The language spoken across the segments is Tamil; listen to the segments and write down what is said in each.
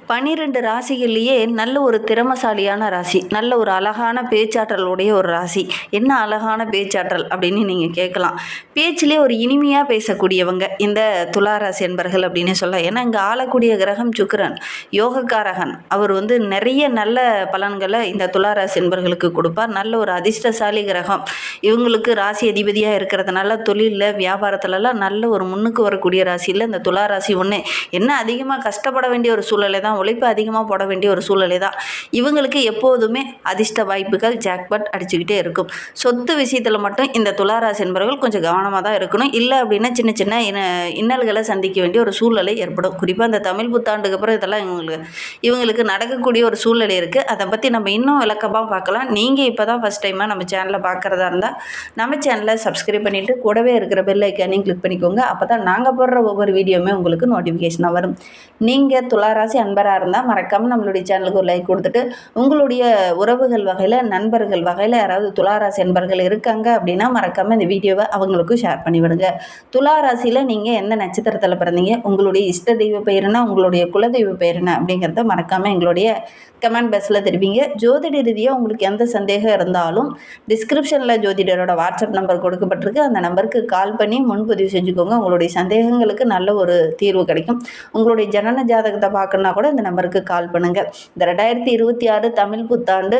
12 ராசிகள்லேயே நல்ல ஒரு திறமசாலியான ராசி, நல்ல ஒரு அழகான பேச்சாற்றலுடைய ஒரு ராசி. என்ன அழகான பேச்சாற்றல் அப்படின்னு நீங்கள் கேட்கலாம். பேச்சிலே ஒரு இனிமையாக பேசக்கூடியவங்க இந்த துலா ராசி என்பர்கள் அப்படின்னு சொல்லலாம். ஏன்னா இங்கே ஆளக்கூடிய கிரகம் சுக்கிரன், யோகக்காரகன். அவர் நிறைய நல்ல பலன்களை இந்த துலா ராசி என்பர்களுக்கு கொடுப்பார். நல்ல ஒரு அதிர்ஷ்டசாலி கிரகம். இவங்களுக்கு ராசி அதிபதியாக இருக்கிறதுனால தொழிலில் வியாபாரத்துலலாம் நல்ல ஒரு முன்னுக்கு வரக்கூடிய ராசியில் இந்த துலா ராசி ஒன்று. என்ன அதிகமாக கஷ்டப்பட வேண்டிய ஒரு சூழ்நிலை தான், உழைப்பு அதிகமாக போட வேண்டிய ஒரு சூழ்நிலை தான். இவங்களுக்கு எப்போதுமே அதிர்ஷ்ட வாய்ப்புகள் ஜாக்பாட் அடிச்சுக்கிட்டே இருக்கும். சொத்து விஷயத்தில் மட்டும் இந்த துளாராசி என்பவர்கள் கொஞ்சம் கவனமாக தான் இருக்கணும். இல்லை அப்படின்னா சின்ன சின்ன இன்னல்களை சந்திக்க வேண்டிய ஒரு சூழ்நிலை ஏற்படும். குறிப்பாக இந்த தமிழ் புத்தாண்டுக்கு அப்புறம் இதெல்லாம் இவங்களுக்கு நடக்கக்கூடிய ஒரு சூழ்நிலை இருக்குது. அதை பற்றி நம்ம இன்னும் விளக்கமாக பார்க்கலாம். நீங்கள் இப்போ தான் ஃபஸ்ட் டைமாக நம்ம சேனலில் பார்க்குறதா இருந்தால் நம்ம சேனலை சப்ஸ்கிரைப் பண்ணிவிட்டு கூடவே இருக்கிற பெல் ஐக்கானையும் கிளிக் பண்ணிக்கோங்க. அப்போ தான் நாங்கள் போடுற ஒவ்வொரு வீடியோவுமே உங்களுக்கு நோட்டிஃபிகேஷனாக வரும். நீங்கள் துளாராசி அன்பராக இருந்தால் மறக்காமல் நம்மளுடைய சேனலுக்கு ஒரு லைக் கொடுத்துட்டு, உங்களுடைய உறவுகள் வகையில் நண்பர்கள் வகையில் யாராவது துளாராசி அன்பர்கள் இருக்காங்க அப்படின்னா மறக்காமல் இந்த வீடியோவை அவங்களுக்கும் ஷேர் பண்ணிவிடுங்க. துளாராசியில் நீங்கள் எந்த நட்சத்திரத்தில் பிறந்தீங்க, உங்களுடைய இஷ்ட தெய்வ பெயர்னா, உங்களுடைய குலதெய்வ பெயர் என்ன அப்படிங்கிறத மறக்காமல் எங்களுடைய கமெண்ட் பாக்ஸில் தெரிவிங்க. ஜோதிட ரீதியாக உங்களுக்கு எந்த சந்தேகம் இருந்தாலும் டிஸ்கிரிப்ஷனில் ஜோதிடரோட வாட்ஸ்அப் நம்பர் கொடுக்கப்பட்டிருக்கு. அந்த நம்பருக்கு கால் பண்ணி முன்பதிவு செஞ்சுக்கோங்க. உங்களுடைய சந்தேகங்களுக்கு நல்ல ஒரு தீர்வு கிடைக்கும். உங்களுடைய ஜனன ஜாதகத்தை பார்க்கணுன்னா கூட இந்த நம்பருக்கு கால் பண்ணுங்கள். இந்த 2026 தமிழ் புத்தாண்டு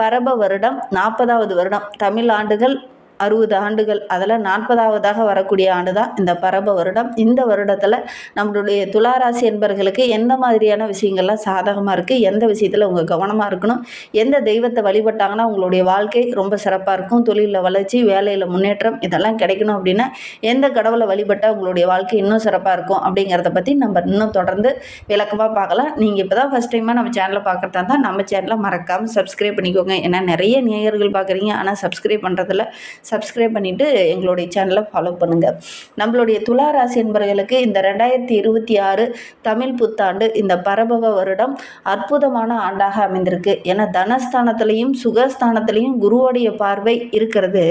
பரப வருடம் 40வது வருடம். தமிழ் ஆண்டுகள் 60 ஆண்டுகள், அதில் 40வதாக வரக்கூடிய ஆண்டு தான் இந்த பரப வருடம். இந்த வருடத்தில் நம்மளுடைய துளாராசி என்பர்களுக்கு எந்த மாதிரியான விஷயங்கள்லாம் சாதகமாக இருக்குது, எந்த விஷயத்தில் உங்கள் கவனமாக இருக்கணும், எந்த தெய்வத்தை வழிபட்டாங்கன்னா உங்களுடைய வாழ்க்கை ரொம்ப சிறப்பாக இருக்கும், தொழிலில் வளர்ச்சி, வேலையில் முன்னேற்றம் இதெல்லாம் கிடைக்கணும் அப்படின்னா எந்த கடவுளை வழிபட்டால் உங்களுடைய வாழ்க்கை இன்னும் சிறப்பாக இருக்கும் அப்படிங்கிறத பற்றி நம்ம இன்னும் தொடர்ந்து விளக்கமாக பார்க்கலாம். நீங்கள் இப்போ தான் ஃபஸ்ட் டைமாக நம்ம சேனலை பார்க்குறதா இருந்தால் நம்ம சேனலை மறக்காமல் சப்ஸ்கிரைப் பண்ணிக்கோங்க. ஏன்னா நிறைய நேயர்கள் பார்க்குறீங்க, ஆனால் சப்ஸ்கிரைப் பண்ணுறதில்ல. சப்ஸ்கிரைப் பண்ணிவிட்டு எங்களுடைய சேனலை ஃபாலோ பண்ணுங்கள். நம்மளுடைய துளாராசி என்பவர்களுக்கு இந்த 2026 தமிழ் புத்தாண்டு இந்த பரபவ வருடம் அற்புதமான ஆண்டாக அமைந்திருக்கு. ஏன்னா தனஸ்தானத்திலையும் சுகஸ்தானத்திலையும் குருவுடைய பார்வை இருக்கிறது.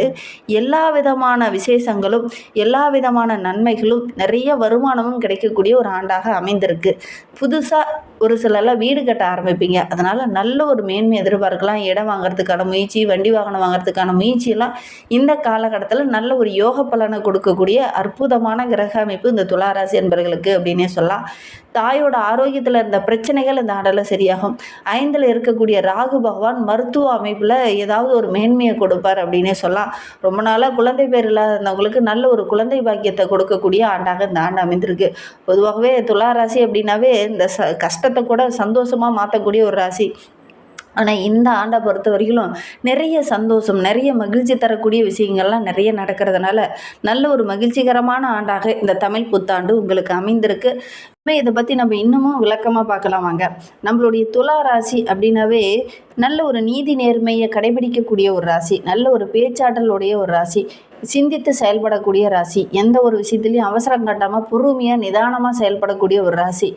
எல்லா விதமான விசேஷங்களும் எல்லா விதமான நன்மைகளும் நிறைய வருமானமும் கிடைக்கக்கூடிய ஒரு ஆண்டாக அமைந்திருக்கு. புதுசாக ஒரு சிலர்லாம் வீடு கட்ட ஆரம்பிப்பீங்க. அதனால் நல்ல ஒரு மேன்மை எதிர்பார்க்கலாம். இடம் வாங்குறதுக்கான முயற்சி, வண்டி வாகனம் வாங்குறதுக்கான முயற்சியெல்லாம் இந்த காலகட்டத்தில் நல்ல ஒரு யோக பலனை கொடுக்கக்கூடிய அற்புதமான கிரக அமைப்பு இந்த துளாராசி என்பவர்களுக்கு அப்படின்னே சொல்லலாம். தாயோட ஆரோக்கியத்தில் இருந்த பிரச்சனைகள் இந்த ஆண்டில் சரியாகும். 5ல் இருக்கக்கூடிய ராகு பகவான் மருத்துவ அமைப்பில் ஏதாவது ஒரு மேன்மையை கொடுப்பார் அப்படின்னே சொல்லலாம். ரொம்ப நாளாக குழந்தை பேர் இல்லாதவங்களுக்கு நல்ல ஒரு குழந்தை பாக்கியத்தை கொடுக்கக்கூடிய ஆண்டாக இந்த ஆண்டு அமைந்திருக்கு. பொதுவாகவே துளாராசி அப்படின்னாவே இந்த கஷ்டத்தை கூட சந்தோஷமாக மாற்றக்கூடிய ஒரு ராசி. ஆனால் இந்த ஆண்டை பொறுத்த வரைக்கும் நிறைய சந்தோஷம், நிறைய மகிழ்ச்சி தரக்கூடிய விஷயங்கள்லாம் நிறைய நடக்கிறதுனால நல்ல ஒரு மகிழ்ச்சிகரமான ஆண்டாக இந்த தமிழ் புத்தாண்டு உங்களுக்கு அமைந்திருக்கு. இதை பற்றி நம்ம இன்னமும் விளக்கமாக பார்க்கலாம் வாங்க. நம்மளுடைய துலா ராசி அப்படின்னாவே நல்ல ஒரு நீதி நேர்மையை கடைபிடிக்கக்கூடிய ஒரு ராசி, நல்ல ஒரு பேச்சாற்றலுடைய ஒரு ராசி, சிந்தித்து செயல்படக்கூடிய ராசி, எந்த ஒரு விஷயத்துலையும் அவசரம் காட்டாமல் பொறுமையாக நிதானமாக செயல்படக்கூடிய ஒரு ராசி,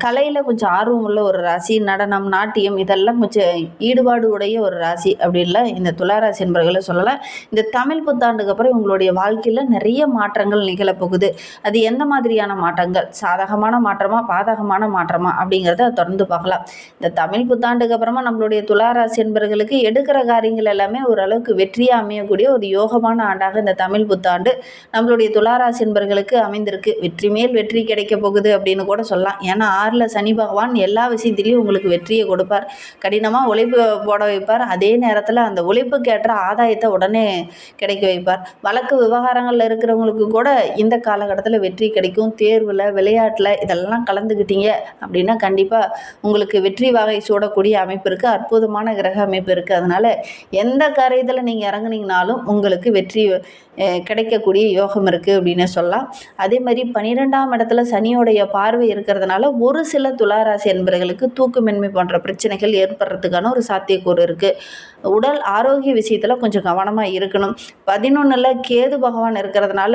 கலையில் கொஞ்சம் ஆர்வம் உள்ள ஒரு ராசி, நடனம் நாட்டியம் இதெல்லாம் கொஞ்சம் ஈடுபாடு உடைய ஒரு ராசி அப்படின்லாம் இந்த துளாராசி என்பவர்களை சொல்லலாம். இந்த தமிழ் புத்தாண்டுக்கு அப்புறம் உங்களுடைய வாழ்க்கையில் நிறைய மாற்றங்கள் நிகழப்போகுது. அது எந்த மாதிரியான மாற்றங்கள், சாதகமான மாற்றமா பாதகமான மாற்றமா அப்படிங்கிறத தொடர்ந்து பார்க்கலாம். இந்த தமிழ் புத்தாண்டுக்கு அப்புறமா நம்மளுடைய துளாராசி என்பவர்களுக்கு எடுக்கிற காரியங்கள் எல்லாமே ஓரளவுக்கு வெற்றியாக அமையக்கூடிய ஒரு யோகமான ஆண்டாக இந்த தமிழ் புத்தாண்டு நம்மளுடைய துளாராசி என்பவர்களுக்கு அமைந்திருக்கு. வெற்றி மேல் வெற்றி கிடைக்க போகுது அப்படின்னு கூட சொல்லலாம். ஏன்னா 6ல் சனி பகவான் எல்லா விஷயத்திலையும் உங்களுக்கு வெற்றியை கொடுப்பார். கடினமாக உழைப்பு போட வைப்பார். அதே நேரத்தில் அந்த உழைப்புக்கேற்ற ஆதாயத்தை உடனே கிடைக்க வைப்பார். வழக்கு விவகாரங்களில் இருக்கிறவங்களுக்கு கூட இந்த காலகட்டத்தில் வெற்றி கிடைக்கும். தேர்வில், விளையாட்டில் இதெல்லாம் கலந்துக்கிட்டீங்க அப்படின்னா கண்டிப்பாக உங்களுக்கு வெற்றி வகை சூடக்கூடிய அமைப்பு இருக்குது. அற்புதமான கிரக அமைப்பு இருக்குது. அதனால் எந்த காரியத்தில் நீங்கள் இறங்குனீங்கனாலும் உங்களுக்கு வெற்றி கிடைக்கக்கூடிய யோகம் இருக்குது அப்படின்னு சொல்லலாம். அதே மாதிரி 12ஆம் இடத்துல சனியோடைய பார்வை இருக்கிறதுனால ஒரு சில துளாராசி என்பவர்களுக்கு தூக்கமின்மை போன்ற பிரச்சனைகள் ஏற்படுறதுக்கான ஒரு சாத்தியக்கூறு இருக்குது. உடல் ஆரோக்கிய விஷயத்தில் கொஞ்சம் கவனமாக இருக்கணும். 11ல் கேது பகவான் இருக்கிறதுனால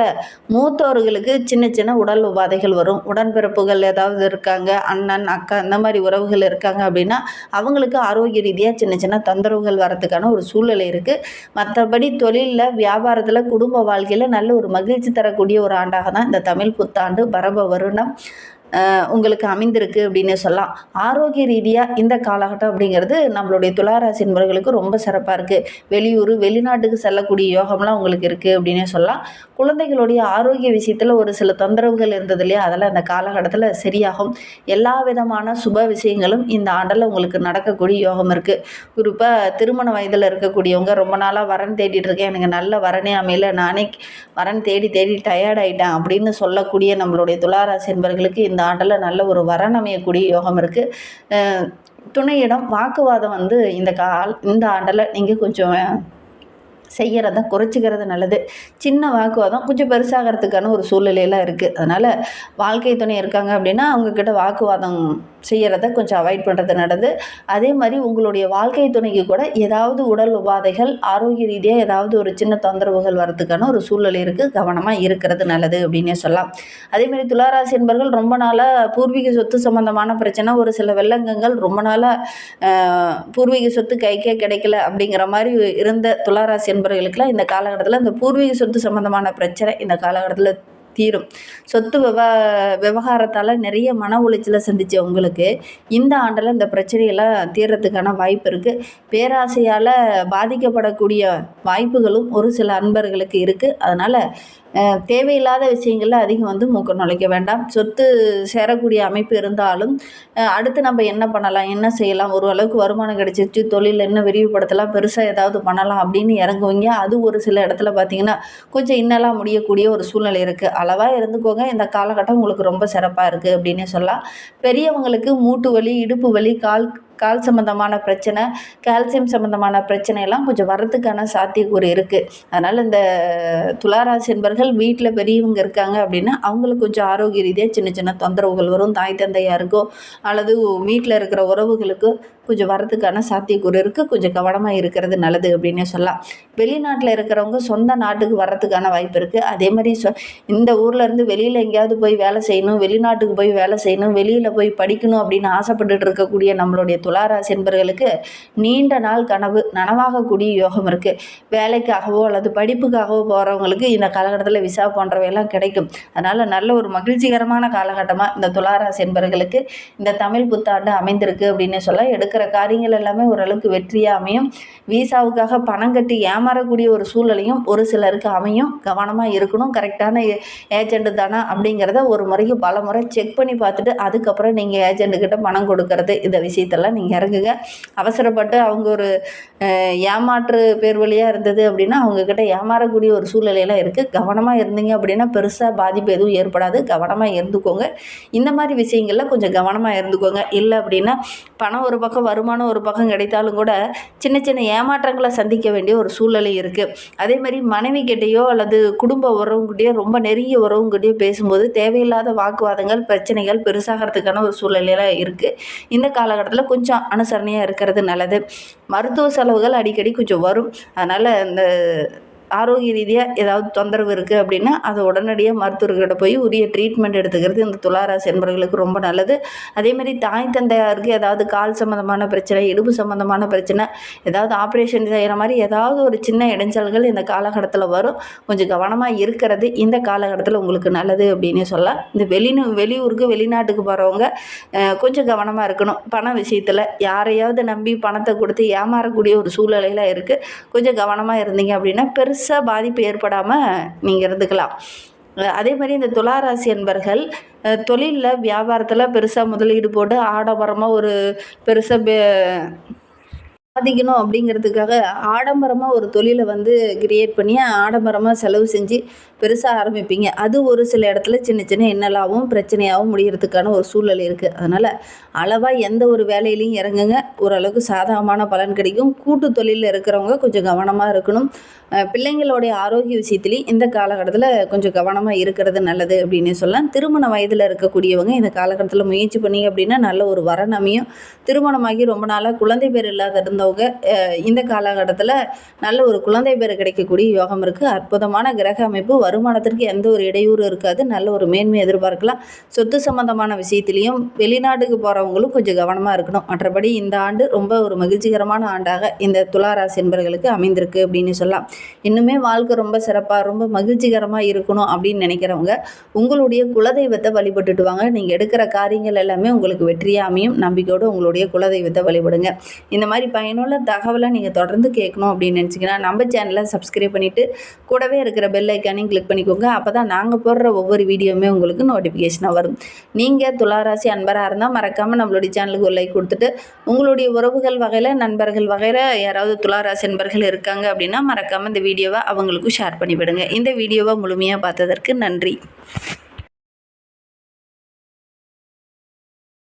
மூத்தவர்களுக்கு சின்ன சின்ன உடல் உபாதைகள் வரும். உடன்பிறப்புகள் ஏதாவது இருக்காங்க, அண்ணன் அக்கா இந்த மாதிரி உறவுகள் இருக்காங்க அப்படின்னா அவங்களுக்கு ஆரோக்கிய ரீதியாக சின்ன சின்ன தொந்தரவுகள் வரதுக்கான ஒரு சூழ்நிலை இருக்குது. மற்றபடி தொழிலில், வியாபாரத்தில், குடும்ப வாழ்க்கையில் நல்ல ஒரு மகிழ்ச்சி தரக்கூடிய ஒரு ஆண்டாக தான் இந்த தமிழ் புத்தாண்டு பரப வருடம் உங்களுக்கு அமைந்திருக்கு அப்படின்னு சொல்லலாம். ஆரோக்கிய ரீதியாக இந்த காலகட்டம் அப்படிங்கிறது நம்மளுடைய துளாராசி என்பவர்களுக்கு ரொம்ப சிறப்பாக இருக்குது. வெளியூர் வெளிநாட்டுக்கு செல்லக்கூடிய யோகம்லாம் உங்களுக்கு இருக்குது அப்படின்னே சொல்லலாம். குழந்தைகளுடைய ஆரோக்கிய விஷயத்தில் ஒரு சில தொந்தரவுகள் இருந்தது இல்லையா, அதெல்லாம் இந்த காலகட்டத்தில் சரியாகும். எல்லா விதமான சுப விஷயங்களும் இந்த ஆண்டில் உங்களுக்கு நடக்கக்கூடிய யோகம் இருக்குது. குறிப்பாக திருமண வயதில் இருக்கக்கூடியவங்க ரொம்ப நாளாக வரன் தேடிட்டு இருக்கேன், எனக்கு நல்ல வரனே அமையல, நானே வரன் தேடி தேடி டயர்ட் ஆகிட்டேன் அப்படின்னு சொல்லக்கூடிய நம்மளுடைய துளாராசி என்பவர்களுக்கு இந்த ஆண்டில் நல்ல ஒரு வரன் அமையக்கூடிய யோகம் இருக்குது. துணையிடம் வாக்குவாதம் வந்து இந்த ஆண்டில் நீங்கள் கொஞ்சம் செய்கிறத குறைச்சிக்கிறது நல்லது. சின்ன வாக்குவாதம் கொஞ்சம் பெருசாகிறதுக்கான ஒரு சூழ்நிலையெல்லாம் இருக்குது. அதனால் வாழ்க்கை துணை இருக்காங்க அப்படின்னா அவங்கக்கிட்ட வாக்குவாதம் செய்கிறத கொஞ்சம் அவாய்ட் பண்ணுறது நல்லது. அதே மாதிரி உங்களுடைய வாழ்க்கை துணைக்கு கூட ஏதாவது உடல் உபாதைகள் ஆரோக்கிய ரீதியாக ஏதாவது ஒரு சின்ன தொந்தரவுகள் வரதுக்கான ஒரு சூழ்நிலை இருக்குது. கவனமாக இருக்கிறது நல்லது அப்படின்னே சொல்லலாம். அதேமாதிரி துளாராசி என்பவர்கள் ரொம்ப நாளாக பூர்வீக சொத்து சம்மந்தமான பிரச்சனை, ஒரு சில வெள்ளங்கங்கள் ரொம்ப நாளாக பூர்வீக சொத்து கைக்கே கிடைக்கல அப்படிங்கிற மாதிரி இருந்த துளாராசி என்பவர்களுக்கெல்லாம் இந்த காலகட்டத்தில் இந்த பூர்வீக சொத்து சம்மந்தமான பிரச்சனை இந்த காலகட்டத்தில் தீரும். சொத்து விவகாரத்தால் நிறைய மன உளைச்சலை சந்தித்த உங்களுக்கு இந்த ஆண்டில் இந்த பிரச்சனையெல்லாம் தீர்றதுக்கான வாய்ப்பு இருக்குது. பேராசையால் பாதிக்கப்படக்கூடிய வாய்ப்புகளும் ஒரு சில அன்பர்களுக்கு இருக்குது. அதனால் தேவையில்லாத விஷயங்களில் அதிகம் வந்து மூக்க நுழைக்க வேண்டாம். சொத்து சேரக்கூடிய அமைப்பு இருந்தாலும் அடுத்து நம்ம என்ன பண்ணலாம், என்ன செய்யலாம், ஓரளவுக்கு வருமானம் கிடைச்சிருச்சு, தொழில் என்ன விரிவுபடுத்தலாம், பெருசாக ஏதாவது பண்ணலாம் அப்படின்னு இறங்குவீங்க. அது ஒரு சில இடத்துல பார்த்திங்கன்னா கொஞ்சம் இன்னெல்லாம் முடியக்கூடிய ஒரு சூழ்நிலை இருக்குது. அளவாக இருந்துக்கோங்க. இந்த காலகட்டம் உங்களுக்கு ரொம்ப சிறப்பாக இருக்குது அப்படின்னே சொல்லலாம். பெரியவங்களுக்கு மூட்டு வலி, இடுப்பு வலி, கால் சம்மந்தமான பிரச்சனை, கால்சியம் சம்மந்தமான பிரச்சனையெல்லாம் கொஞ்சம் வர்றதுக்கான சாத்தியக்கூறு இருக்குது. அதனால் இந்த துளாராசி என்பவர்கள் வீட்டில் பெரியவங்க இருக்காங்க அப்படின்னா அவங்களுக்கு கொஞ்சம் ஆரோக்கிய ரீதியாக சின்ன சின்ன தொந்தரவுகள் வரும். தாய் தந்தையாருக்கோ அல்லது வீட்டில் இருக்கிற உறவுகளுக்கோ கொஞ்சம் வரதுக்கான சாத்தியக்கூறு இருக்குது. கொஞ்சம் கவனமாக இருக்கிறது நல்லது அப்படின்னே சொல்லலாம். வெளிநாட்டில் இருக்கிறவங்க சொந்த நாட்டுக்கு வர்றதுக்கான வாய்ப்பு இருக்குது. அதே மாதிரி இந்த ஊர்லேருந்து வெளியில் எங்கேயாவது போய் வேலை செய்யணும், வெளிநாட்டுக்கு போய் வேலை செய்யணும், வெளியில் போய் படிக்கணும் அப்படின்னு ஆசைப்பட்டுட்டு இருக்கக்கூடிய நம்மளுடைய துளாராசி என்பவர்களுக்கு நீண்ட நாள் கனவு நனவாகக்கூடிய யோகம் இருக்குது. வேலைக்காகவோ அல்லது படிப்புக்காகவோ போகிறவங்களுக்கு இந்த காலகட்டத்தில் விசா போன்றவையெல்லாம் கிடைக்கும். அதனால் நல்ல ஒரு மகிழ்ச்சிகரமான காலகட்டமாக இந்த துளாராசி என்பவர்களுக்கு இந்த தமிழ் புத்தாண்டு அமைந்திருக்கு அப்படின்னு சொல்ல எடுக்கிற காரியங்கள் எல்லாமே ஓரளவுக்கு வெற்றியாக அமையும். விசாவுக்காக பணம் கட்டி ஏமாறக்கூடிய ஒரு சூழ்நிலையும் ஒரு சிலருக்கு அமையும். கவனமாக இருக்கணும். கரெக்டான ஏஜென்ட் தானா அப்படிங்கிறத ஒரு முறைக்கு பல முறை செக் பண்ணி பார்த்துட்டு அதுக்கப்புறம் நீங்கள் ஏஜென்ட்டுக்கிட்ட பணம் கொடுக்கறது இந்த விஷயத்தெல்லாம் நீங்கள் இறங்குங்க. அவசரப்பட்டு அவங்க ஒரு ஏமாற்று பேர் வழியாக இருந்தது அப்படின்னா அவங்கக்கிட்ட ஏமாறக்கூடிய ஒரு சூழ்நிலையெல்லாம் இருக்குது. கவனமாக இருந்தீங்க அப்படின்னா பெருசாக பாதிப்பு எதுவும் ஏற்படாது. கவனமாக இருந்துக்கோங்க. இந்த மாதிரி விஷயங்களில் கொஞ்சம் கவனமாக இருந்துக்கோங்க. இல்லை அப்படின்னா பணம் ஒரு பக்கம், வருமானம் ஒரு பக்கம் கிடைத்தாலும் கூட சின்ன சின்ன ஏமாற்றங்களை சந்திக்க வேண்டிய ஒரு சூழ்நிலை இருக்குது. அதே மாதிரி மனைவி கிட்டேயோ அல்லது குடும்ப உறவுங்கிட்டேயோ ரொம்ப நெருங்கிய உறவுங்கிட்டேயோ பேசும்போது தேவையில்லாத வாக்குவாதங்கள், பிரச்சனைகள் பெருசாகிறதுக்கான ஒரு சூழ்நிலையில் இருக்குது. இந்த காலகட்டத்தில் கொஞ்சம் அனுசரணையாக இருக்கிறது நல்லது. மருத்துவ செலவுகள் அடிக்கடி கொஞ்சம் வரும். அதனால் இந்த ஆரோக்கிய ரீதியாக ஏதாவது தொந்தரவு இருக்குது அப்படின்னா அதை உடனடியாக மருத்துவர்கிட்ட போய் உரிய ட்ரீட்மெண்ட் எடுத்துக்கிறது இந்த துளாராசி என்பவர்களுக்கு ரொம்ப நல்லது. அதேமாதிரி தாய் தந்தையாருக்கு ஏதாவது கால் சம்மந்தமான பிரச்சனை, இடுப்பு சம்மந்தமான பிரச்சனை, ஏதாவது ஆப்ரேஷன் செய்கிற மாதிரி ஏதாவது ஒரு சின்ன இடைஞ்சல்கள் இந்த காலகட்டத்தில் வரும். கொஞ்சம் கவனமாக இருக்கிறது இந்த காலகட்டத்தில் உங்களுக்கு நல்லது அப்படின்னு சொல்லலாம். இந்த வெளியூருக்கு வெளிநாட்டுக்கு போகிறவங்க கொஞ்சம் கவனமாக இருக்கணும். பண விஷயத்தில் யாரையாவது நம்பி பணத்தை கொடுத்து ஏமாறக்கூடிய ஒரு சூழ்நிலையில் இருக்குது. கொஞ்சம் கவனமாக இருந்தீங்க அப்படின்னா பெருசாக பாதிப்பு ஏற்படாமல் நீங்கள் இருந்துக்கலாம். அதே மாதிரி இந்த துளாராசி என்பர்கள் தொழிலில் வியாபாரத்தில் பெருசாக முதலீடு போட்டு ஆடம்பரமாக ஒரு பெருசாக சாதிக்கணும் அப்படிங்கிறதுக்காக ஆடம்பரமாக ஒரு தொழிலை வந்து கிரியேட் பண்ணி ஆடம்பரமாக செலவு செஞ்சு பெருசாக ஆரம்பிப்பீங்க. அது ஒரு சில இடத்துல சின்ன சின்ன இன்னலாகவும் பிரச்சனையாகவும் முடிகிறதுக்கான ஒரு சூழ்நிலை இருக்குது. அதனால் அளவாக எந்த ஒரு வேலையிலையும் இறங்குங்க. ஓரளவுக்கு சாதகமான பலன் கிடைக்கும். கூட்டு தொழிலில் இருக்கிறவங்க கொஞ்சம் கவனமாக இருக்கணும். பிள்ளைங்களுடைய ஆரோக்கிய விஷயத்துலேயும் இந்த காலகட்டத்தில் கொஞ்சம் கவனமாக இருக்கிறது நல்லது அப்படின்னு சொல்லலாம். திருமண வயதில் இருக்கக்கூடியவங்க இந்த காலகட்டத்தில் முயற்சி பண்ணிங்க அப்படின்னா நல்ல ஒரு வரன் அமையும். திருமணமாகி ரொம்ப நாளாக குழந்தை பேர் இல்லாத இருந்தவங்க இருந்தவங்க இந்த காலகட்டத்தில் நல்ல ஒரு குழந்தை பேர் கிடைக்கக்கூடிய யோகம் இருக்குது. அற்புதமான கிரக அமைப்பு. வருமானத்திற்கு எந்த ஒரு இடையூறு இருக்காது. நல்ல ஒரு மேன்மை எதிர்பார்க்கலாம். சொத்து சம்பந்தமான விஷயத்திலையும் வெளிநாட்டுக்கு போகிறவங்களும் கொஞ்சம் கவனமாக இருக்கணும். மற்றபடி இந்த ஆண்டு ரொம்ப ஒரு மகிழ்ச்சிகரமான ஆண்டாக இந்த துளாராசி என்பவர்களுக்கு அமைந்திருக்கு அப்படின்னு சொல்லலாம். இன்னுமே வாழ்க்கை ரொம்ப சிறப்பாக ரொம்ப மகிழ்ச்சிகரமாக இருக்கணும் அப்படின்னு நினைக்கிறவங்க உங்களுடைய குலதெய்வத்தை வழிபட்டுட்டு வாங்க. நீங்கள் எடுக்கிற காரியங்கள் எல்லாமே உங்களுக்கு வெற்றியாக அமையும். நம்பிக்கையோடு உங்களுடைய குலதெய்வத்தை வழிபடுங்க. இந்த மாதிரி பயனுள்ள தகவலை நீங்கள் தொடர்ந்து கேட்கணும் அப்படின்னு நினச்சிங்கன்னா நம்ம சேனலை சப்ஸ்கிரைப் பண்ணிவிட்டு கூடவே இருக்கிற பெல் ஐக்கானையும் கிளிக் பண்ணிக்கோங்க. அப்போ தான் நாங்கள் போடுற ஒவ்வொரு வீடியோவுமே உங்களுக்கு நோட்டிஃபிகேஷனாக வரும். நீங்கள் துளாராசி அன்பராக இருந்தால் மறக்காமல் நம்மளுடைய சேனலுக்கு ஒரு லைக் கொடுத்துட்டு உங்களுடைய உறவுகள் வகையில் நண்பர்கள் வகையில் யாராவது துளாராசி அன்பர்கள் இருக்காங்க அப்படின்னா மறக்காமல் இந்த வீடியோவை அவங்களுக்கும் ஷேர் பண்ணிவிடுங்க. இந்த வீடியோவை முழுமையாக பார்த்ததற்கு நன்றி.